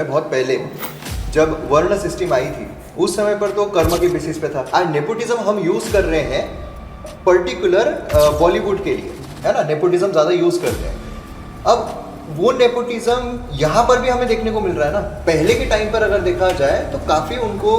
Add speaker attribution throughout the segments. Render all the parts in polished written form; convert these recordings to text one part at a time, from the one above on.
Speaker 1: बहुत पहले जब वर्ण सिस्टम आई थी उस समय पर तो कर्म के बेसिस पे था। आज नेपोटिज्म हम यूज कर रहे हैं पर्टिकुलर बॉलीवुड के लिए, है ना। नेपोटिज्म ज़्यादा यूज करते हैं। अब वो नेपोटिज्म यहाँ पर भी हमें देखने को मिल रहा है ना। पहले के टाइम पर अगर देखा जाए तो काफ़ी उनको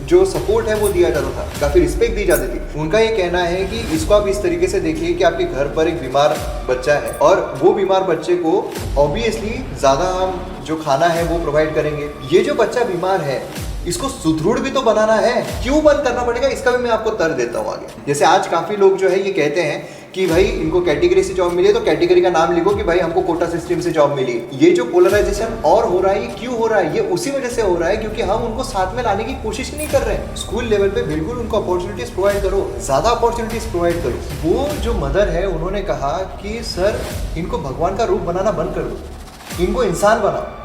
Speaker 1: जो सपोर्ट है वो दिया जाता था, काफ़ी रिस्पेक्ट दी जाती थी। उनका ये कहना है कि इसको आप इस तरीके से देखिए कि आपके घर पर एक बीमार बच्चा है और वो बीमार बच्चे को ऑब्वियसली ज़्यादा हम जो खाना है वो प्रोवाइड करेंगे। ये जो बच्चा बीमार है इसको सुदृढ़ भी तो बनाना है, क्यों बंद करना पड़ेगा, इसका भी मैं आपको तर्क देता हूँ आगे। जैसे आज काफ़ी लोग जो है ये कहते हैं कि भाई इनको कैटेगरी से जॉब मिली है तो कैटेगरी का नाम लिखो कि भाई हमको कोटा सिस्टम से जॉब मिली। ये जो पोलराइजेशन और हो रहा है ये क्यों हो रहा है? ये उसी वजह से हो रहा है क्योंकि हम उनको साथ में लाने की कोशिश नहीं कर रहे हैं। स्कूल लेवल पे बिल्कुल उनको अपॉर्चुनिटीज प्रोवाइड करो, ज़्यादा अपॉर्चुनिटीज प्रोवाइड करो। वो जो मदर है उन्होंने कहा कि सर इनको भगवान का रूप बनाना बंद कर दो, इनको इंसान बनाओ।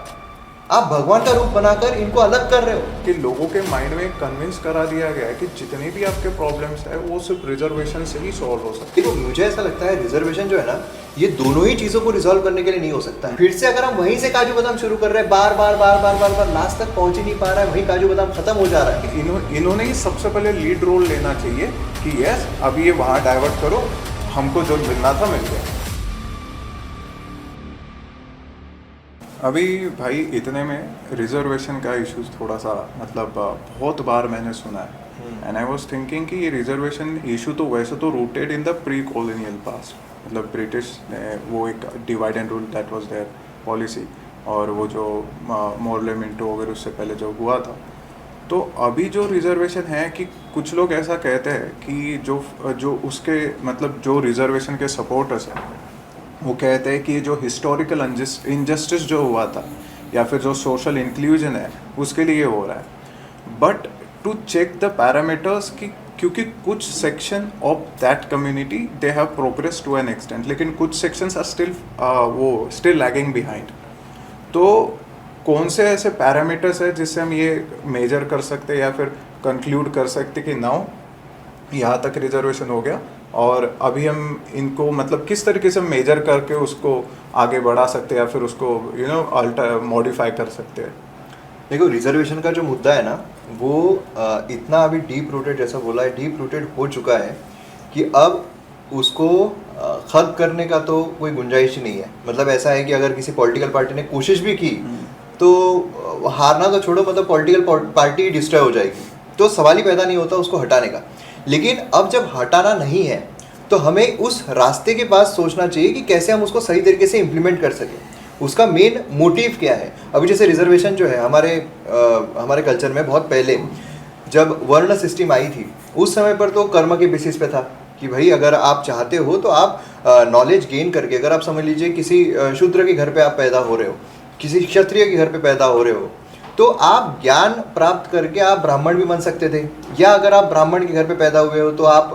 Speaker 1: आप भगवान का रूप बनाकर इनको अलग कर रहे हो।
Speaker 2: कि लोगों के माइंड में कन्विंस करा दिया गया है कि जितने भी आपके प्रॉब्लम्स है वो सिर्फ रिजर्वेशन से ही सॉल्व हो सकते हैं।
Speaker 1: देखो मुझे ऐसा लगता है रिजर्वेशन जो है ना ये दोनों ही चीज़ों को रिजॉल्व करने के लिए नहीं हो सकता है। फिर से अगर हम वहीं से काजू बादाम शुरू कर रहे हैं बार बार बार बार बार बार लास्ट तक पहुंच ही नहीं पा रहा है, वहीं काजू बादाम खत्म हो जा रहा है।
Speaker 2: इन्होंने ही सबसे पहले लीड रोल लेना चाहिए कि यस अब ये वहाँ डाइवर्ट करो, हमको जो मिलना था मिल गया। अभी भाई इतने में रिजर्वेशन का इश्यूज थोड़ा सा मतलब बहुत बार मैंने सुना है एंड आई वाज थिंकिंग कि ये रिजर्वेशन इशू तो वैसे तो rooted in the pre colonial past, मतलब ब्रिटिश ने वो एक divide and rule that was their policy, और वो जो मोरले मिंटो वगैरह उससे पहले जो हुआ था। तो अभी जो रिजर्वेशन है कि कुछ लोग ऐसा कहते हैं कि जो उसके मतलब जो रिजर्वेशन के सपोर्टर्स हैं वो कहते हैं कि जो हिस्टोरिकल इनजस्टिस जो हुआ था या फिर जो सोशल इंक्लूजन है उसके लिए हो रहा है। But to check the parameters कि क्योंकि कुछ section of that community they have progress to an extent, लेकिन कुछ sections are still lagging behind. तो कौन से ऐसे पैरामीटर्स है जिससे हम ये मेजर कर सकते या फिर कंक्लूड कर सकते कि नाउ यहाँ तक रिजर्वेशन हो गया और अभी हम इनको मतलब किस तरीके से मेजर करके उसको आगे बढ़ा सकते हैं या फिर उसको अल्टर मॉडिफाई कर सकते हैं?
Speaker 1: देखो रिजर्वेशन का जो मुद्दा है ना वो इतना अभी डीप रूटेड, जैसा बोला है, डीप रूटेड हो चुका है कि अब उसको खत्म करने का तो कोई गुंजाइश ही नहीं है। मतलब ऐसा है कि अगर किसी पॉलिटिकल पार्टी ने कोशिश भी की तो हारना तो छोड़ो, मतलब पॉलिटिकल पार्टी डिस्ट्रॉय हो जाएगी। तो सवाल ही पैदा नहीं होता उसको हटाने का। लेकिन अब जब हटाना नहीं है तो हमें उस रास्ते के पास सोचना चाहिए कि कैसे हम उसको सही तरीके से इम्प्लीमेंट कर सकें। उसका मेन मोटिव क्या है? अभी जैसे रिजर्वेशन जो है हमारे कल्चर में बहुत पहले जब वर्ण सिस्टम आई थी उस समय पर तो कर्म के बेसिस पे था कि भाई अगर आप चाहते हो तो आप नॉलेज गेन करके, अगर आप समझ लीजिए किसी शूद्र के घर पे आप पैदा हो रहे हो, किसी क्षत्रिय के घर पे पैदा हो रहे हो, तो आप ज्ञान प्राप्त करके आप ब्राह्मण भी बन सकते थे। या अगर आप ब्राह्मण के घर पे पैदा हुए हो तो आप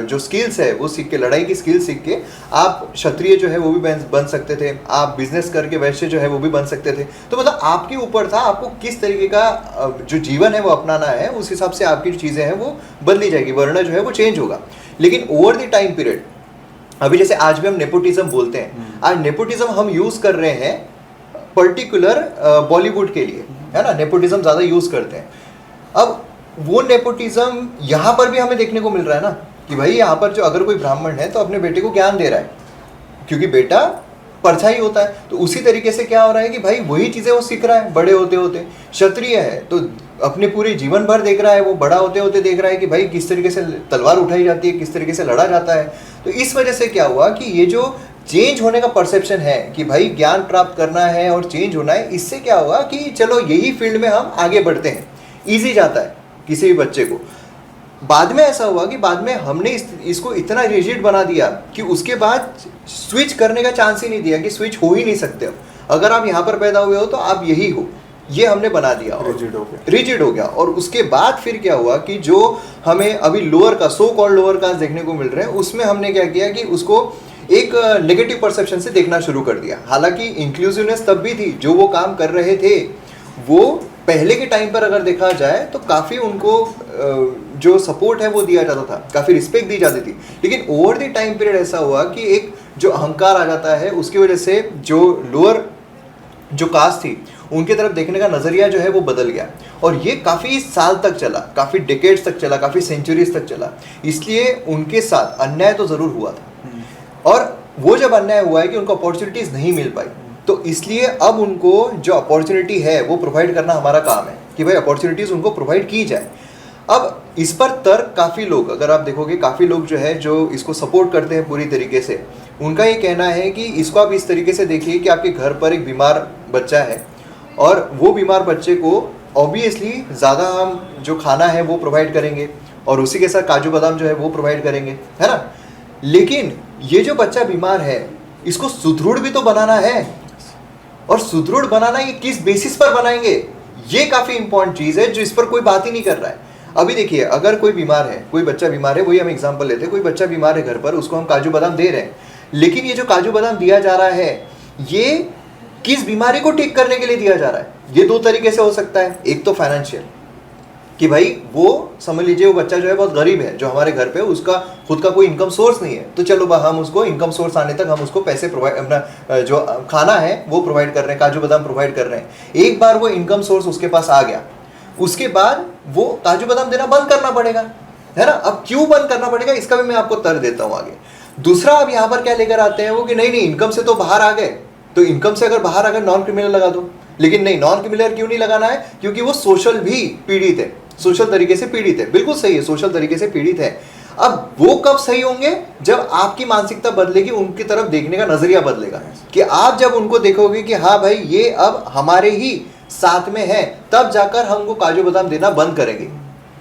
Speaker 1: जो स्किल्स है वो सीख के, लड़ाई की स्किल्स सीख के आप क्षत्रिय जो है वो भी बन सकते थे। आप बिजनेस करके वैश्य जो है वो भी बन सकते थे। तो मतलब आपके ऊपर था आपको किस तरीके का जो जीवन है वो अपनाना है, उस हिसाब से आपकी जो चीज़ें हैं वो बदली जाएगी, वर्ण जो है वो चेंज होगा। लेकिन ओवर द टाइम पीरियड, अभी जैसे आज भी हम नेपोटिज्म बोलते हैं, आज नेपोटिज्म हम यूज़ कर रहे हैं पर्टिकुलर बॉलीवुड के लिए, है ना। नेपोटिज्म ज़्यादा यूज़ करते हैं। अब वो नेपोटिज्म यहाँ पर भी हमें देखने को मिल रहा है ना कि भाई यहाँ पर जो अगर कोई ब्राह्मण है तो अपने बेटे को ज्ञान दे रहा है क्योंकि बेटा परछाई होता है। तो उसी तरीके से क्या हो रहा है कि भाई वही चीज़ें वो सीख रहा है बड़े होते होते। क्षत्रिय है तो अपने पूरे जीवन भर देख रहा है, वो बड़ा होते होते देख रहा है कि भाई किस तरीके से तलवार उठाई जाती है, किस तरीके से लड़ा जाता है। तो इस वजह से क्या हुआ कि ये जो चेंज होने का परसेप्शन है कि भाई ज्ञान प्राप्त करना है और चेंज होना है, इससे क्या हुआ कि चलो यही फील्ड में हम आगे बढ़ते हैं, ईजी जाता है किसी भी बच्चे को। बाद में ऐसा हुआ कि बाद में हमने इसको इतना रिजिड बना दिया कि उसके बाद स्विच करने का चांस ही नहीं दिया कि स्विच हो ही नहीं सकते। अब अगर आप यहाँ पर पैदा हुए हो तो आप यही हो, ये हमने बना दिया, रिजिड हो गया। और उसके बाद फिर क्या हुआ कि जो हमें अभी lower caste, so called lower caste देखने को मिल रहे हैं, उसमें हमने क्या किया कि उसको एक नेगेटिव परसेप्शन से देखना शुरू कर दिया। हालांकि इंक्लूसिवनेस तब भी थी, जो वो काम कर रहे थे वो पहले के टाइम पर अगर देखा जाए तो काफ़ी उनको जो सपोर्ट है वो दिया जाता था, काफ़ी रिस्पेक्ट दी जाती थी। लेकिन ओवर द टाइम पीरियड ऐसा हुआ कि एक जो अहंकार आ जाता है उसकी वजह से जो लोअर जो कास्ट थी उनके तरफ देखने का नजरिया जो है वो बदल गया। और ये काफी साल तक चला, काफी डिकेड्स तक चला, काफी सेंचुरीज तक चला। इसलिए उनके साथ अन्याय तो जरूर हुआ था, और वो जब अन्याय हुआ है कि उनको अपॉर्चुनिटीज नहीं मिल पाई, तो इसलिए अब उनको जो अपॉर्चुनिटी है वो प्रोवाइड करना हमारा काम है कि भाई अपॉर्चुनिटीज उनको प्रोवाइड की जाए। अब इस पर तर्क काफ़ी लोग, अगर आप देखोगे काफ़ी लोग जो है जो इसको सपोर्ट करते हैं पूरी तरीके से, उनका ये कहना है कि इसको आप इस तरीके से देखिए कि आपके घर पर एक बीमार बच्चा है और वो बीमार बच्चे को ऑब्वियसली ज़्यादा हम जो खाना है वो प्रोवाइड करेंगे और उसी के साथ काजू बादाम जो है वो प्रोवाइड करेंगे, है ना। लेकिन ये जो बच्चा बीमार है इसको सुदृढ़ भी तो बनाना है, और सुदृढ़ बनाना ये किस बेसिस पर बनाएंगे, ये काफ़ी इंपॉर्टेंट चीज़ है जो इस पर कोई बात ही नहीं कर रहा है। अभी देखिए, अगर कोई बीमार है, कोई बच्चा बीमार है, वही हम एग्जांपल लेते हैं, कोई बच्चा बीमार है घर पर, उसको हम काजू बादाम दे रहे हैं, लेकिन ये जो काजू बादाम दिया जा रहा है ये किस बीमारी को ठीक करने के लिए दिया जा रहा है। ये दो तरीके से हो सकता है। एक तो फाइनेंशियल, कि भाई वो समझ लीजिए वो बच्चा जो है बहुत गरीब है, जो हमारे घर पे उसका खुद का कोई इनकम सोर्स नहीं है, तो चलो हम उसको इनकम सोर्स आने तक हम उसको पैसे प्रोवाइड, अपना जो खाना है वो प्रोवाइड कर रहे हैं, काजू बादाम प्रोवाइड कर रहे हैं। एक बार वो इनकम सोर्स उसके पास आ गया, उसके बाद वो काजू बादाम देना बंद करना पड़ेगा, है ना। अब क्यों बंद करना पड़ेगा इसका भी मैं आपको तर्क देता हूं आगे। दूसरा, अब यहाँ पर क्या लेकर आते हैं वो कि नहीं इनकम से तो बाहर आ गए, तो इनकम से अगर बाहर आ गए नॉन क्रिमिनल लगा दो। लेकिन नहीं, नॉन क्रिमिनल क्यों नहीं लगाना है, क्योंकि वो सोशल भी पीड़ित है, सोशल तरीके से पीड़ित है। बिल्कुल सही है, सोशल तरीके से पीड़ित है। अब वो कब सही होंगे, जब आपकी मानसिकता बदलेगी, उनकी तरफ देखने का नजरिया बदलेगा, कि आप जब उनको देखोगे कि हाँ भाई ये अब हमारे ही साथ में है, तब जाकर हम उनको काजू बादाम देना बंद करेंगे।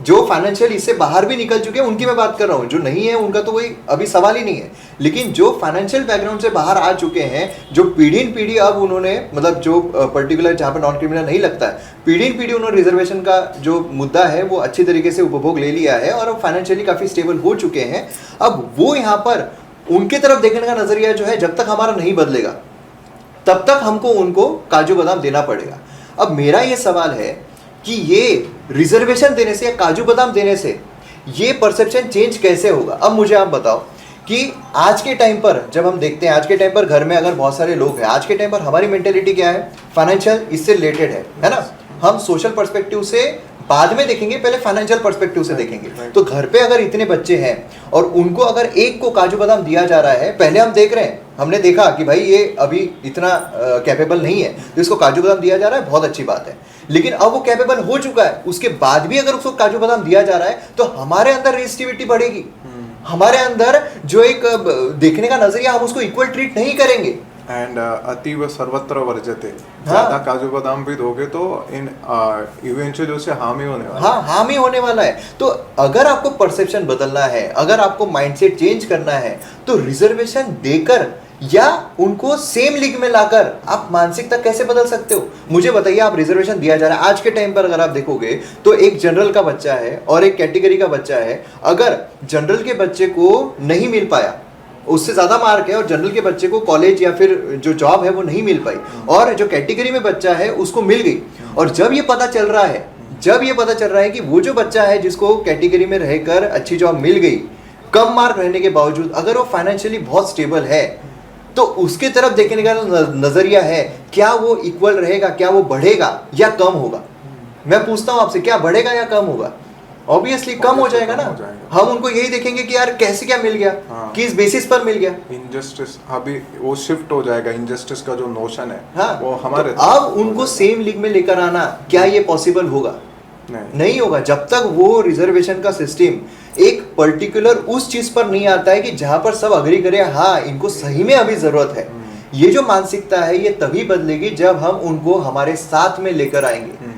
Speaker 1: जो फाइनेंशियल इससे बाहर भी निकल चुके हैं उनकी मैं बात कर रहा हूँ, जो नहीं है उनका तो कोई अभी सवाल ही नहीं है। लेकिन जो फाइनेंशियल बैकग्राउंड से बाहर आ चुके हैं, जो पीढ़ी न पीढ़ी अब उन्होंने, मतलब जो पर्टिकुलर जहाँ पर नॉन क्रिमिनल नहीं लगता है, पीढ़ी न पीढ़ी उन्होंने रिजर्वेशन का जो मुद्दा है वो अच्छी तरीके से उपभोग ले लिया है और अब फाइनेंशियली काफ़ी स्टेबल हो चुके हैं। अब वो यहाँ पर उनके तरफ देखने का नजरिया जो है, जब तक हमारा नहीं बदलेगा तब तक हमको उनको काजू बादाम देना पड़ेगा। अब मेरा ये सवाल है कि ये रिजर्वेशन देने से या काजू बादाम देने से ये परसेप्शन चेंज कैसे होगा। अब मुझे आप बताओ कि आज के टाइम पर जब हम देखते हैं, आज के टाइम पर घर में अगर बहुत सारे लोग हैं, आज के टाइम पर हमारी मेंटेलिटी क्या है, फाइनेंशियल इससे रिलेटेड है ना। हम सोशल पर्सपेक्टिव से बाद में देखेंगे, पहले फाइनेंशियल पर्सपेक्टिव से देखेंगे। तो घर पे अगर इतने बच्चे हैं और उनको अगर एक को काजू बादाम दिया जा रहा है, पहले हम देख रहे हैं, हमने देखा कि भाई ये अभी इतना कैपेबल नहीं है, तो इसको काजू बादाम दिया जा रहा है, बहुत अच्छी बात है। लेकिन अब वो कैपेबल हो चुका है, उसके बाद भी अगर उसको काजू बादाम दिया जा रहा है, तो हमारे अंदर रेजिस्टिविटी बढ़ेगी, हमारे अंदर जो एक देखने का नजरिया, हम उसको इक्वल ट्रीट नहीं करेंगे।
Speaker 2: एंड अतीव सर्वत्र वर्जते, ज्यादा काजू बादाम भी दोगे तो इन इवेंचुअली उससे हार्म ही होने वाला है।
Speaker 1: हाँ, हार्म ही होने वाला है। तो अगर आपको परसेप्शन बदलना है, अगर आपको माइंडसेट चेंज करना है, तो रिजर्वेशन देकर या उनको सेम लीग में लाकर आप मानसिकता कैसे बदल सकते हो। मुझे बताइए, आप रिजर्वेशन दिया जा रहा है आज के टाइम पर, अगर आप देखोगे तो एक जनरल का बच्चा है और एक कैटेगरी का बच्चा है। अगर जनरल के बच्चे को नहीं मिल पाया, उससे ज्यादा मार्क है, और जनरल के बच्चे को कॉलेज या फिर जो जॉब है वो नहीं मिल पाई, और जो कैटेगरी में बच्चा है उसको मिल गई, और जब ये पता चल रहा है कि वो जो बच्चा है जिसको कैटेगरी में रहकर अच्छी जॉब मिल गई, कम मार्क रहने के बावजूद, अगर वो फाइनेंशियली बहुत स्टेबल है, तो उसके तरफ देखने का नजरिया है, क्या वो इक्वल रहेगा, क्या वो बढ़ेगा या कम होगा। मैं पूछता हूं आपसे, क्या बढ़ेगा या कम होगा? ऑब्वियसली कम हो जाएगा ना। हम उनको यही देखेंगे कि यार कैसे क्या मिल गया, किस बेसिस पर मिल गया।
Speaker 2: इनजस्टिस अभी वो शिफ्ट हो जाएगा, इनजस्टिस का जो नोशन है,
Speaker 1: हाँ,
Speaker 2: वो हमारे
Speaker 1: तो अब उनको सेम लीग में लेकर आना, क्या ये पॉसिबल होगा? नहीं होगा, जब तक वो रिजर्वेशन का सिस्टम एक पर्टिकुलर उस चीज पर नहीं आता है कि जहां पर सब अग्री करें, हाँ इनको सही में अभी जरूरत है। ये जो मानसिकता है ये तभी बदलेगी जब हम उनको हमारे साथ में लेकर आएंगे।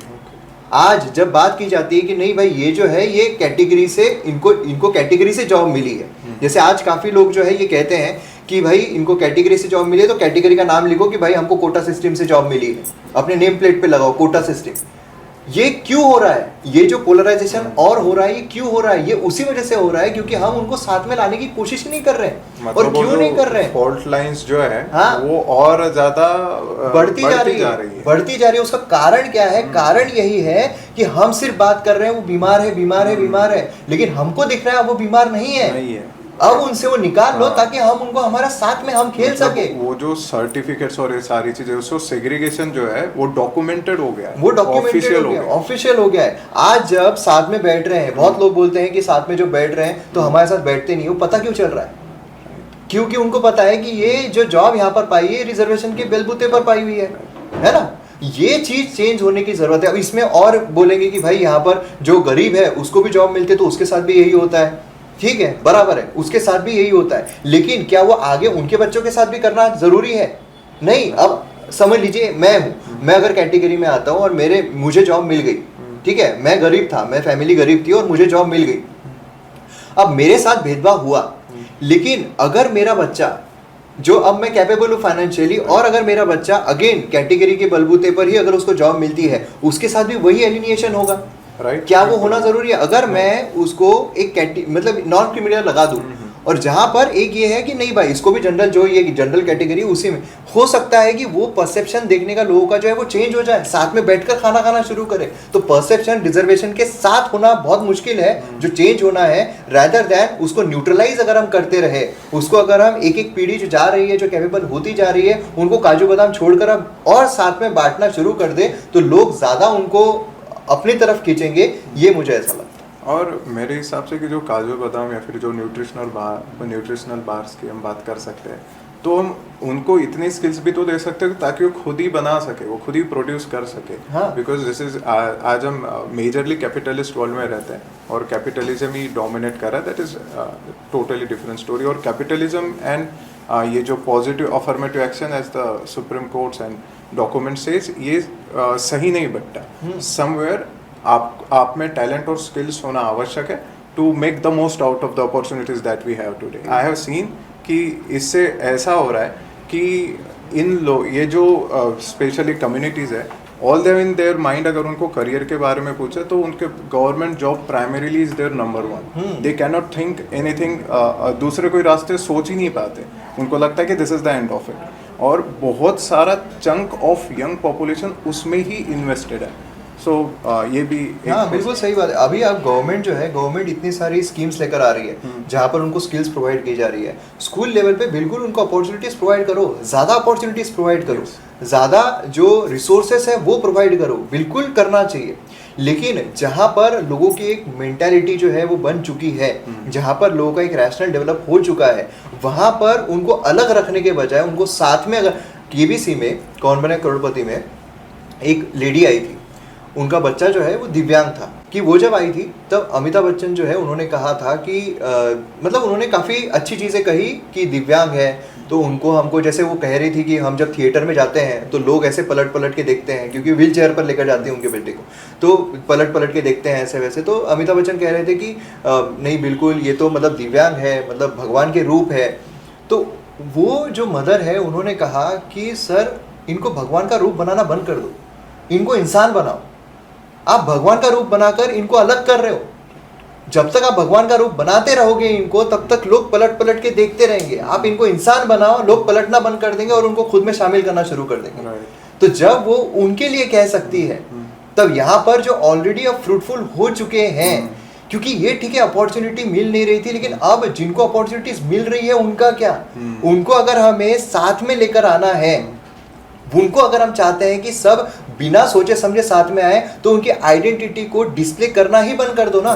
Speaker 1: आज जब बात की जाती है कि नहीं भाई ये जो है ये कैटेगरी से, इनको कैटेगरी से जॉब मिली है, जैसे आज काफी लोग जो है ये कहते हैं कि भाई इनको कैटेगरी से जॉब मिली है, तो कैटेगरी का नाम लिखो कि भाई हमको कोटा सिस्टम से जॉब मिली है, अपने नेम प्लेट पे लगाओ कोटा सिस्टम। ये क्यों हो रहा है? ये जो पोलराइजेशन और हो रहा है, ये क्यों हो रहा है? ये उसी वजह से हो रहा है क्योंकि हम उनको साथ में लाने की कोशिश नहीं कर रहे हैं।
Speaker 2: मतलब
Speaker 1: और क्यों नहीं कर रहे हैं?
Speaker 2: फॉल्ट लाइंस जो है,
Speaker 1: हाँ,
Speaker 2: वो और ज्यादा
Speaker 1: बढ़ती जा रही है। उसका कारण क्या है? कारण यही है कि हम सिर्फ बात कर रहे हैं वो बीमार है, लेकिन हमको दिख रहा है वो बीमार नहीं है। अब उनसे वो निकाल लो
Speaker 2: हाँ।
Speaker 1: ताकि हम उनको हमारा साथ में हम खेल
Speaker 2: मतलब
Speaker 1: सके।
Speaker 2: वो जो सर्टिफिकेट्स और ये सारी चीजें, उसको सेग्रीगेशन जो है वो डॉक्यूमेंटेड हो गया है,
Speaker 1: वो डॉक्यूमेंटेड
Speaker 2: ऑफिशियल
Speaker 1: हो गया,
Speaker 2: है।
Speaker 1: ऑफिशियल हो गया है। आज जब साथ में बैठ रहे हैं, बहुत लोग बोलते हैं कि साथ में जो बैठ रहे हैं तो हमारे साथ बैठते नहीं, वो पता क्यों चल रहा है? क्योंकि उनको पता है कि ये जो जॉब यहाँ पर पाई है रिजर्वेशन के बलबूते पर पाई हुई है ना। ये चीज चेंज होने की जरूरत है। अब इसमें और बोलेंगे कि भाई यहाँ पर जो गरीब है उसको भी जॉब मिलती है तो उसके साथ भी यही होता है, ठीक है, बराबर है, उसके साथ भी यही होता है, लेकिन क्या वो आगे उनके बच्चों के साथ भी करना जरूरी है? नहीं। अब समझ लीजिए मैं हूँ, मैं अगर कैटेगरी में आता हूँ और मुझे जॉब मिल गई, ठीक है, मैं गरीब था, मैं फैमिली गरीब थी और मुझे जॉब मिल गई। अब मेरे साथ भेदभाव हुआ, लेकिन अगर मेरा बच्चा जो अब मैं कैपेबल हूँ फाइनेंशियली, और अगर मेरा बच्चा अगेन कैटेगरी के बलबूते पर ही अगर उसको जॉब मिलती है, उसके साथ भी वही एलिनिएशन होगा।
Speaker 2: राइट।
Speaker 1: क्या वो होना जरूरी है? अगर मैं उसको एक मतलब नॉन क्रिमिनल लगा दूं, और जहां पर एक ये है कि नहीं भाई इसको भी जनरल, जो ये जनरल कैटेगरी उसी में हो सकता है कि वो परसेप्शन देखने का लोगों का जो है वो चेंज हो जाए, साथ में बैठकर खाना खाना शुरू करें। तो परसेप्शन रिजर्वेशन के साथ होना बहुत मुश्किल है, जो चेंज होना है, रादर दैन उसको न्यूट्रलाइज अगर हम करते रहे, उसको अगर हम एक एक पीढ़ी जो जा रही है, जो कैपेबल होती जा रही है, उनको काजू बादाम छोड़कर हम और साथ में बांटना शुरू कर दे, तो लोग ज्यादा उनको अपनी तरफ खींचेंगे, ये मुझे ऐसा लगता है।
Speaker 2: और मेरे हिसाब से कि जो काजू बादाम या फिर जो न्यूट्रिशनल बार्स की हम बात कर सकते हैं, तो हम उनको इतनी स्किल्स भी तो दे सकते हैं ताकि वो खुद ही बना सके, वो खुद ही प्रोड्यूस कर सके।
Speaker 1: हाँ।
Speaker 2: बिकॉज दिस इज आज हम मेजरली कैपिटलिस्ट वर्ल्ड में रहते हैं और कैपिटलिज्म ही डोमिनेट कर रहा है। That is totally different story. और कैपिटलिज्म एंड ये जो positive affirmative action as the supreme courts and document says, ये सही नहीं बैठता। समवेयर आप में टैलेंट और स्किल्स होना आवश्यक है to make the most out of the opportunities that we have today. I have seen कि इससे ऐसा हो रहा है कि ये जो स्पेशली कम्युनिटीज़ है, all they've in their mind, अगर उनको करियर के बारे में पूछे तो उनके government job primarily is their number one. They can not think anything, दूसरे कोई रास्ते सोच ही नहीं पाते। उनको लगता है कि this is the end of it. और बहुत सारा चंक ऑफ यंग पॉपुलेशन उसमें ही इन्वेस्टेड है। सो ये भी
Speaker 1: हाँ बिल्कुल सही बात है। अभी आप गवर्नमेंट जो है, गवर्नमेंट इतनी सारी स्कीम्स लेकर आ रही है जहाँ पर उनको स्किल्स प्रोवाइड की जा रही है। स्कूल लेवल पे बिल्कुल उनको अपॉर्चुनिटीज प्रोवाइड करो, ज़्यादा अपॉर्चुनिटीज प्रोवाइड करो, ज़्यादा जो रिसोर्सेस है वो प्रोवाइड करो, बिल्कुल करना चाहिए। लेकिन जहाँ पर लोगों की एक मेंटालिटी जो है वो बन चुकी है, जहाँ पर लोगों का एक रैशनल डेवलप हो चुका है, वहाँ पर उनको अलग रखने के बजाय उनको साथ में, अगर केबीसी में कौन बने करोड़पति में एक लेडी आई थी, उनका बच्चा जो है वो दिव्यांग था, कि वो जब आई थी तब अमिताभ बच्चन जो है उन्होंने कहा था कि मतलब उन्होंने काफ़ी अच्छी चीज़ें कही कि दिव्यांग है तो उनको, हमको जैसे वो कह रही थी कि हम जब थिएटर में जाते हैं तो लोग ऐसे पलट पलट के देखते हैं, क्योंकि व्हील चेयर पर लेकर जाते हैं उनके बेटे को, तो पलट पलट के देखते हैं ऐसे वैसे। तो अमिताभ बच्चन कह रहे थे कि नहीं बिल्कुल, ये तो मतलब दिव्यांग है, मतलब भगवान के रूप है। तो वो जो मदर है उन्होंने कहा कि सर इनको भगवान का रूप बनाना बंद कर दो, इनको इंसान बनाओ। आप भगवान का रूप बनाकर इनको अलग कर रहे हो। जब तक आप भगवान का रूप बनाते रहोगे इनको, तब तक लोग पलट पलट के देखते रहेंगे। आप इनको इंसान बनाओ, लोग पलटना बंद कर देंगे और उनको खुद में शामिल करना शुरू कर देंगे। तो जब वो उनके लिए कह सकती है, तब यहाँ पर जो ऑलरेडी अब फ्रूटफुल हो चुके हैं, क्योंकि ये ठीक है अपॉर्चुनिटी मिल नहीं रही थी, लेकिन अब जिनको अपॉर्चुनिटीज मिल रही है उनका क्या, उनको अगर हमें साथ में लेकर आना है, उनको अगर हम चाहते हैं कि सब बिना सोचे समझे साथ में आए, तो उनकी आइडेंटिटी को डिस्प्ले करना ही बंद कर दो ना,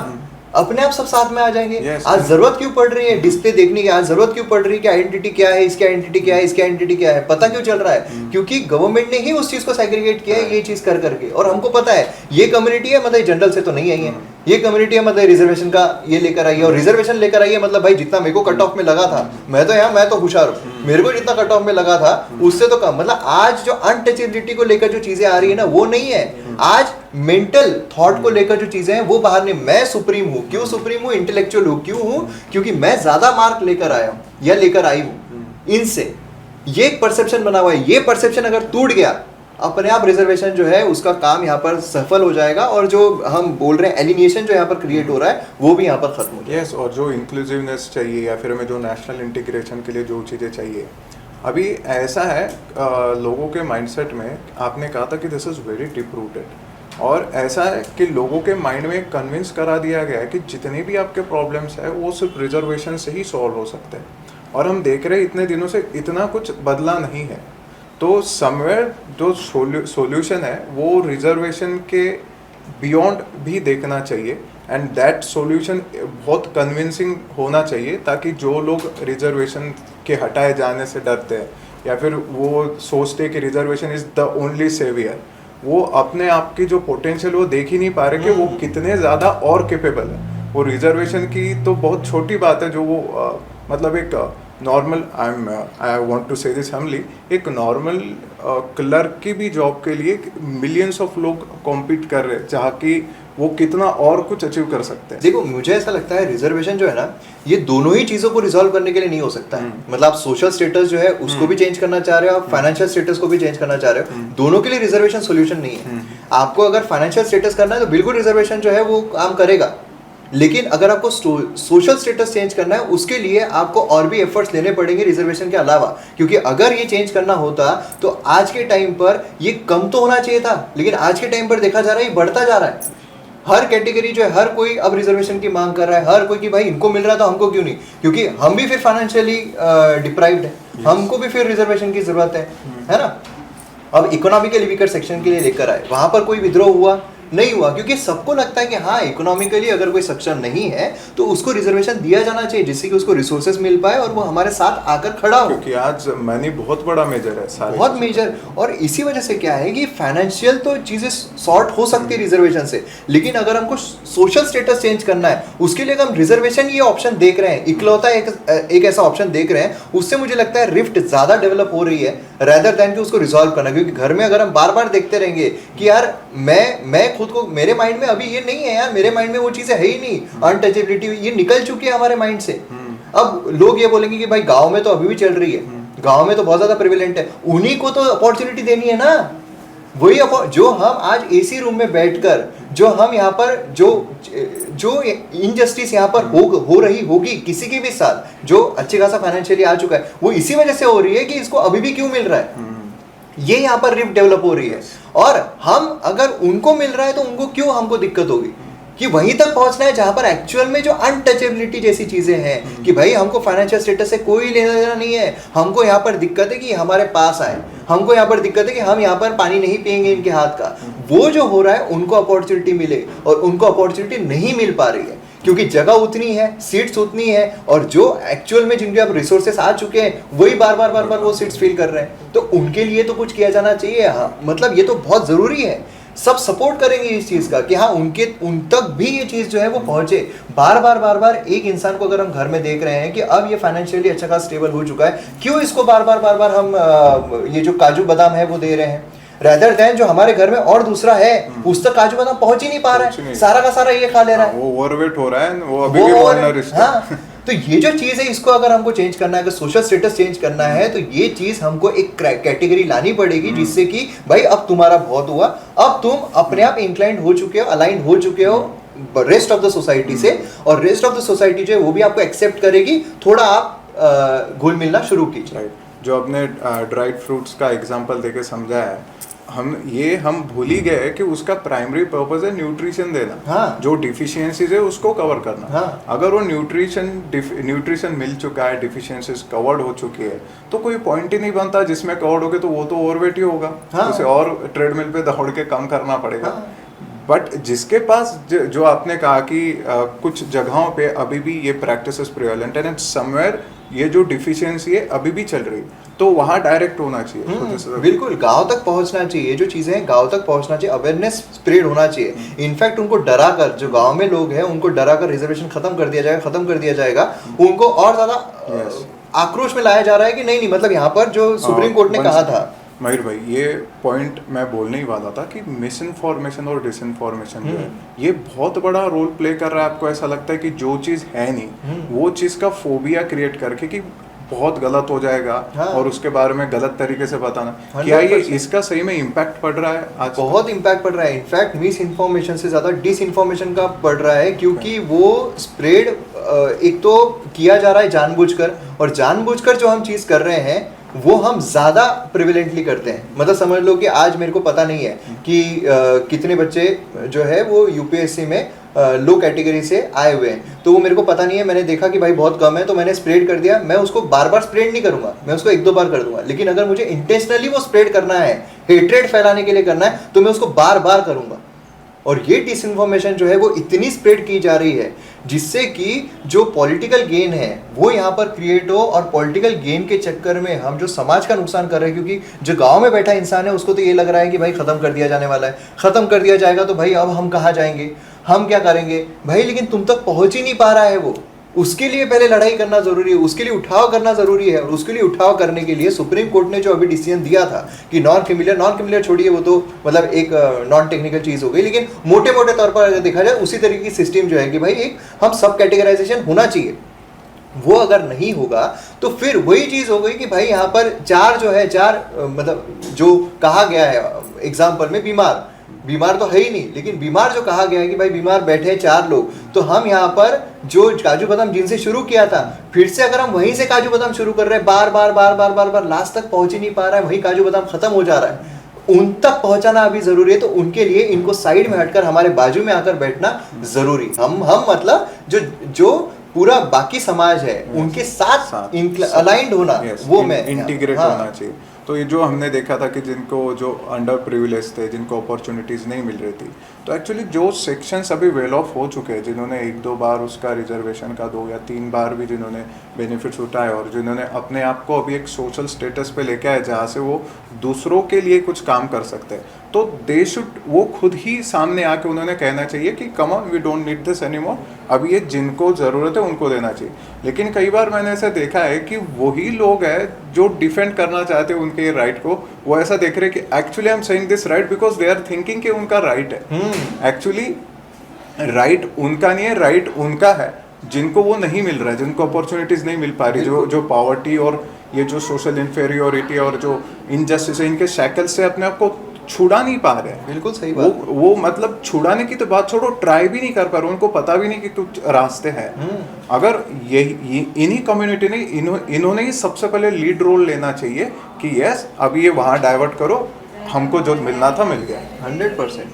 Speaker 1: अपने आप सब साथ में आ जाएंगे। आज जरूरत क्यों पड़ रही है डिस्प्ले देखने की? आज जरूरत क्यों पड़ रही है कि आइडेंटिटी क्या है, इसकी आइडेंटिटी क्या है, इसकी आइडेंटिटी क्या है? पता क्यों चल रहा है? क्योंकि गवर्नमेंट ने ही उस चीज को सेग्रीगेट किया है, ये चीज कर करके। और हमको पता है ये कम्युनिटी है, मतलब जनरल से तो नहीं आई है, ये कम्युनिटी है मतलब रिजर्वेशन का ये लेकर आई है, और रिजर्वेशन लेकर आई है मतलब भाई जितना मेरे को कट ऑफ में लगा था, मैं तो होशियार हूँ, मेरे को जितना कट ऑफ में लगा था उससे तो कम। मतलब आज जो अनटचेबिलिटी को लेकर जो चीजें आ रही है ना, वो नहीं है। आज मेंटल थॉट को लेकर जो चीजें हैं वो बाहर नहीं। मैं सुप्रीम हूँ, क्यों सुप्रीम हूँ? इंटेलेक्चुअल हूँ, क्यों हूँ? क्योंकि मैं ज्यादा मार्क लेकर आया हूँ या लेकर आई हूँ इनसे। ये एक परसेप्शन बना हुआ है, ये परसेप्शन अगर टूट गया, अपने आप रिजर्वेशन जो है उसका काम यहाँ पर सफल हो जाएगा, और जो हम बोल रहे हैं एलिनिएशन जो यहाँ पर क्रिएट हो रहा है वो भी यहाँ पर खत्म हो जाएगा।
Speaker 2: यस, और जो इंक्लूसिवनेस चाहिए या फिर हमें जो नेशनल इंटीग्रेशन के लिए जो चीज़ें चाहिए, अभी ऐसा है लोगों के माइंडसेट में, आपने कहा था कि this is very deep rooted. और ऐसा है कि लोगों के माइंड में कन्विंस करा दिया गया है कि जितने भी आपके प्रॉब्लम्स है वो सिर्फ रिजर्वेशन से ही सॉल्व हो सकते हैं, और हम देख रहे हैं इतने दिनों से इतना कुछ बदला नहीं है। तो समवेयर जो सॉल्यूशन है वो रिजर्वेशन के बियॉन्ड भी देखना चाहिए, एंड दैट सॉल्यूशन बहुत कन्विंसिंग होना चाहिए, ताकि जो लोग रिजर्वेशन के हटाए जाने से डरते हैं या फिर वो सोचते हैं कि reservation is the only saviour, वो अपने आप की जो पोटेंशियल वो देख ही नहीं पा रहे कि वो कितने ज़्यादा और कैपेबल है। वो रिजर्वेशन की तो बहुत छोटी बात है जो वो मतलब एक नॉर्मल आई वांट टू से दिस हमली, एक नॉर्मल क्लर्क की भी जॉब के लिए मिलियंस ऑफ लोग कॉम्पीट कर रहे हैं, जहाँ की वो कितना और कुछ अचीव कर सकते हैं।
Speaker 1: देखो मुझे ऐसा लगता है रिजर्वेशन जो है ना, ये दोनों ही चीजों को रिजॉल्व करने के लिए नहीं हो सकता है। मतलब आप सोशल स्टेटस जो है उसको भी चेंज करना चाह रहे हो, आप फाइनेंशियल स्टेटस को भी चेंज करना चाह रहे हो, दोनों के लिए रिजर्वेशन सोल्यूशन नहीं है। आपको अगर फाइनेंशियल स्टेटस करना है तो बिल्कुल रिजर्वेशन जो है वो काम करेगा, लेकिन अगर आपको सोशल स्टेटस चेंज करना है उसके लिए आपको और भी एफर्ट्स लेने पड़ेंगे रिजर्वेशन के अलावा, क्योंकि अगर ये चेंज करना होता तो आज के टाइम पर ये कम तो होना चाहिए था, लेकिन आज के टाइम पर देखा जा रहा है ये बढ़ता जा रहा है। हर कैटेगरी जो है, हर कोई अब रिजर्वेशन की मांग कर रहा है, हर कोई कि भाई इनको मिल रहा था हमको क्यों नहीं, क्योंकि हम भी फिर फाइनेंशियली डिप्राइव्ड है, हमको भी फिर रिजर्वेशन की जरूरत है ना। अब इकोनॉमिकली वीकर सेक्शन के लिए लेकर आए, वहां पर कोई विद्रोह हुआ नहीं हुआ, क्योंकि सबको लगता है कि हाँ इकोनॉमिकली अगर कोई सक्षम नहीं है तो उसको रिजर्वेशन दिया जाना चाहिए, जिससे कि उसको रिसोर्सेज मिल पाए और वो हमारे साथ आकर खड़ा हो,
Speaker 2: क्योंकि आज मनी बहुत बड़ा मेजर है, सारे
Speaker 1: बहुत मेजर। और इसी वजह से क्या है कि फाइनेंशियल तो चीजें सॉर्ट हो सकती है रिजर्वेशन से, लेकिन अगर हमको सोशल स्टेटस चेंज करना है उसके लिए हम रिजर्वेशन ये ऑप्शन देख रहे हैं, इकलौता एक ऐसा ऑप्शन देख रहे हैं, उससे मुझे लगता है रिफ्ट ज्यादा डेवलप हो रही है रेदर देन कि उसको रिजॉल्व करना। क्योंकि घर में अगर हम बार बार देखते रहेंगे कि यार मैं खुद को, मेरे माइंड में अभी ये नहीं है यार, मेरे माइंड में वो चीजें है ही नहीं, अनटचेबिलिटी ये निकल चुकी है हमारे माइंड से। अब लोग ये बोलेंगे कि भाई गांव में तो अभी भी चल रही है, गांव में तो बहुत ज्यादा प्रिविलेंट है, उन्हीं को तो अपॉर्चुनिटी देनी है ना। वही जो हम आज एसी रूम में बैठकर जो हम यहाँ पर जो इनजस्टिस यहाँ पर हो रही होगी किसी के भी साथ, जो अच्छे खासा फाइनेंशियली आ चुका है, वो इसी वजह से हो रही है कि इसको अभी भी क्यों मिल रहा है, ये यहाँ पर रिफ्ट डेवलप हो रही है। और हम अगर उनको मिल रहा है तो उनको क्यों हमको दिक्कत होगी कि वहीं तक पहुंचना है जहां पर एक्चुअल में जो अनटचेबिलिटी जैसी चीजें हैं कि भाई हमको फाइनेंशियल स्टेटस से कोई लेना देना नहीं है, हमको यहाँ पर दिक्कत है कि हमारे पास आए, हमको यहाँ पर दिक्कत है कि हम यहाँ पर पानी नहीं पियेंगे इनके हाथ का, वो जो हो रहा है उनको अपॉर्चुनिटी मिले और उनको अपॉर्चुनिटी नहीं मिल पा रही है क्योंकि जगह उतनी है, सीट्स उतनी है, और जो एक्चुअल में जिनके अब रिसोर्सेस आ चुके हैं वही बार बार वो सीट्स फिल कर रहे हैं। तो उनके लिए तो कुछ किया जाना चाहिए। हाँ मतलब ये तो बहुत जरूरी है, सब सपोर्ट करेंगे इस चीज का कि हाँ उन तक भी ये चीज जो है वो पहुंचे। बार बार एक इंसान को अगर हम घर में देख रहे हैं कि अब ये फाइनेंशियली अच्छा खासा स्टेबल हो चुका है, क्यों इसको बार बार हम ये जो काजू बादाम है वो दे रहे हैं, रेदर देन जो हमारे घर में और दूसरा है उस तक काजू बादाम पहुंच ही नहीं पा रहा है, सारा का सारा ये खा ले रहा है,
Speaker 2: वो ओवरवेट हो रहा है, वो अभी भी malnourished है।
Speaker 1: हाँ तो ये जो चीज है इसको अगर हमको चेंज करना है, अगर सोशल स्टेटस चेंज करना है तो ये चीज हमको एक कैटेगरी लानी पड़ेगी जिससे कि भाई अब तुम्हारा बहुत हुआ, अब तुम अपने आप इंक्लाइंड हो चुके हो, अलाइन हो चुके हो रेस्ट ऑफ द सोसाइटी से, और रेस्ट ऑफ द सोसाइटी जो है वो भी आपको एक्सेप्ट करेगी, थोड़ा आप घुल मिलना शुरू कीजिए।
Speaker 2: जो अपने ड्राइड फ्रूट्स का एग्जांपल देके समझाया है, हम भूल ही गए कि उसका प्राइमरी पर्पस है न्यूट्रिशन देना।
Speaker 1: हाँ।
Speaker 2: जो डिफिशियंसीज है उसको कवर करना।
Speaker 1: हाँ।
Speaker 2: अगर वो न्यूट्रिशन मिल चुका है, डिफिशियंसीज कवर्ड हो चुकी है, तो कोई पॉइंट ही नहीं बनता जिसमें कवर्ड हो गए तो वो तो ओवरवेट ही होगा।
Speaker 1: हाँ।
Speaker 2: उसे और ट्रेडमिल पे दौड़ के कम करना पड़ेगा।
Speaker 1: हाँ।
Speaker 2: बट जिसके पास जो आपने कहा कि कुछ जगहों पे अभी भी ये प्रैक्टिसेस प्रिवेलेंट है, एंड समवेयर ये जो डिफिशियंसी है अभी भी चल रही, तो वहाँ डायरेक्ट होना चाहिए।
Speaker 1: बिल्कुल गांव तक पहुंचना चाहिए, जो चीजें हैं गांव तक पहुंचना चाहिए, अवेयरनेस स्प्रेड होना चाहिए। इनफैक्ट उनको डरा कर, जो गांव में लोग हैं उनको डरा कर रिजर्वेशन खत्म कर दिया जाएगा, उनको और ज्यादा आक्रोश में लाया जा रहा है कि नहीं मतलब यहाँ पर जो सुप्रीम कोर्ट ने कहा था।
Speaker 2: मयूर भाई ये पॉइंट मैं बोलने ही वाला था कि मिस इन्फॉर्मेशन और डिस इन्फॉर्मेशन जो है ये बहुत बड़ा रोल प्ले कर रहा है। आपको ऐसा लगता है कि जो चीज़ है नहीं वो चीज़ का फोबिया क्रिएट करके कि बहुत गलत हो जाएगा। हाँ। और उसके बारे में गलत तरीके से बताना, क्या ये इसका सही में इम्पैक्ट पड़ रहा है? आज
Speaker 1: बहुत इम्पैक्ट पड़ रहा है। इनफैक्ट मिस इन्फॉर्मेशन से ज़्यादा डिस इन्फॉर्मेशन का पड़ रहा है, क्योंकि वो स्प्रेड एक तो किया जा रहा है जानबूझकर, और जानबूझकर जो हम चीज़ कर रहे हैं वो हम ज़्यादा प्रिविलेंटली करते हैं। मतलब समझ लो कि आज मेरे को पता नहीं है कि कितने बच्चे जो है वो यूपीएससी में लो कैटेगरी से आए हुए हैं, तो वो मेरे को पता नहीं है। मैंने देखा कि भाई बहुत कम है तो मैंने स्प्रेड कर दिया। मैं उसको बार बार स्प्रेड नहीं करूंगा, मैं उसको एक दो बार कर दूंगा। लेकिन अगर मुझे इंटेंशनली वो स्प्रेड करना है, हेट्रेड फैलाने के लिए करना है, तो मैं उसको बार बार करूंगा। और ये डिसइंफॉर्मेशन जो है वो इतनी स्प्रेड की जा रही है जिससे कि जो पॉलिटिकल गेन है वो यहाँ पर क्रिएट हो, और पॉलिटिकल गेन के चक्कर में हम जो समाज का नुकसान कर रहे हैं। क्योंकि जो गांव में बैठा इंसान है उसको तो ये लग रहा है कि भाई खत्म कर दिया जाने वाला है, खत्म कर दिया जाएगा तो भाई अब हम कहाँ जाएंगे, हम क्या करेंगे भाई। लेकिन तुम तक पहुंच ही नहीं पा रहा है वो, उसके लिए पहले लड़ाई करना जरूरी है, उसके लिए उठाव करना जरूरी है। और उसके लिए उठाव करने के लिए सुप्रीम कोर्ट ने जो अभी डिसीजन दिया था कि नॉन क्रिमिनल छोड़िए, वो तो मतलब एक नॉन टेक्निकल चीज हो गई। लेकिन मोटे मोटे तौर पर अगर देखा जाए उसी तरीके की सिस्टम जो है कि भाई एक हम सब कैटेगराइजेशन होना चाहिए, वो अगर नहीं होगा तो फिर वही चीज हो गई कि भाई यहाँ पर चार जो है, चार मतलब जो कहा गया है एग्जाम्पल में बीमार तो है ही नहीं, लेकिन बीमार जो कहा गया है कि भाई बीमार बैठे हैं चार लोग, तो हम यहाँ पर जो काजू बादाम जिनसे शुरू किया था फिर से अगर हम वहीं से काजू बादाम शुरू कर रहे हैं बार बार लास्ट तक पहुंच ही नहीं पा रहा है, वही काजू बादाम खत्म हो जा रहा है। उन तक पहुंचाना अभी जरूरी है, तो उनके लिए इनको साइड में हटकर हमारे बाजू में आकर बैठना जरूरी। हम मतलब जो पूरा बाकी समाज है उनके साथ अलाइंड होना, वो मैं
Speaker 2: इंटीग्रेट होना चाहिए। तो ये जो हमने देखा था कि जिनको जो अंडर प्रिविलेज थे, जिनको अपॉर्चुनिटीज़ नहीं मिल रही थी, तो एक्चुअली जो सेक्शंस अभी वेल ऑफ हो चुके हैं, जिन्होंने एक दो बार उसका रिजर्वेशन का 2 या 3 बार भी जिन्होंने बेनिफिट्स उठाए और जिन्होंने अपने आप को अभी एक सोशल स्टेटस पे लेके आए जहाँ से वो दूसरों के लिए कुछ काम कर सकते हैं, तो दे शुड, वो खुद ही सामने आके उन्होंने कहना चाहिए कि come on we don't need this anymore, अभी ये जिनको ज़रूरत है उनको देना चाहिए। लेकिन कई बार मैंने ऐसा देखा है कि वही लोग हैं जो डिफेंड करना चाहते हैं उनके राइट को, वो ऐसा देख रहे हैं कि actually I am saying this right because they are thinking कि उनका राइट है। एक्चुअली राइट उनका नहीं है, राइट उनका है जिनको वो नहीं मिल रहा है, जिनको अपॉर्चुनिटीज़ नहीं मिल पा रही, जो पॉवर्टी और ये जो सोशल इन्फेरियोरिटी और जो इनजस्टिस है, इनके शैकल से अपने आप को छुड़ा नहीं पा रहे हैं।
Speaker 1: बिल्कुल सही बात।
Speaker 2: वो मतलब छुड़ाने की तो बात छोड़ो, ट्राई भी नहीं कर पा रहे, उनको पता भी नहीं कि कुछ रास्ते हैं। अगर ये इन्हीं कम्युनिटी ने इन्होंने ही सबसे पहले लीड रोल लेना चाहिए कि यस अभी ये वहाँ डाइवर्ट करो, हमको जो मिलना था मिल गया।
Speaker 1: 100%।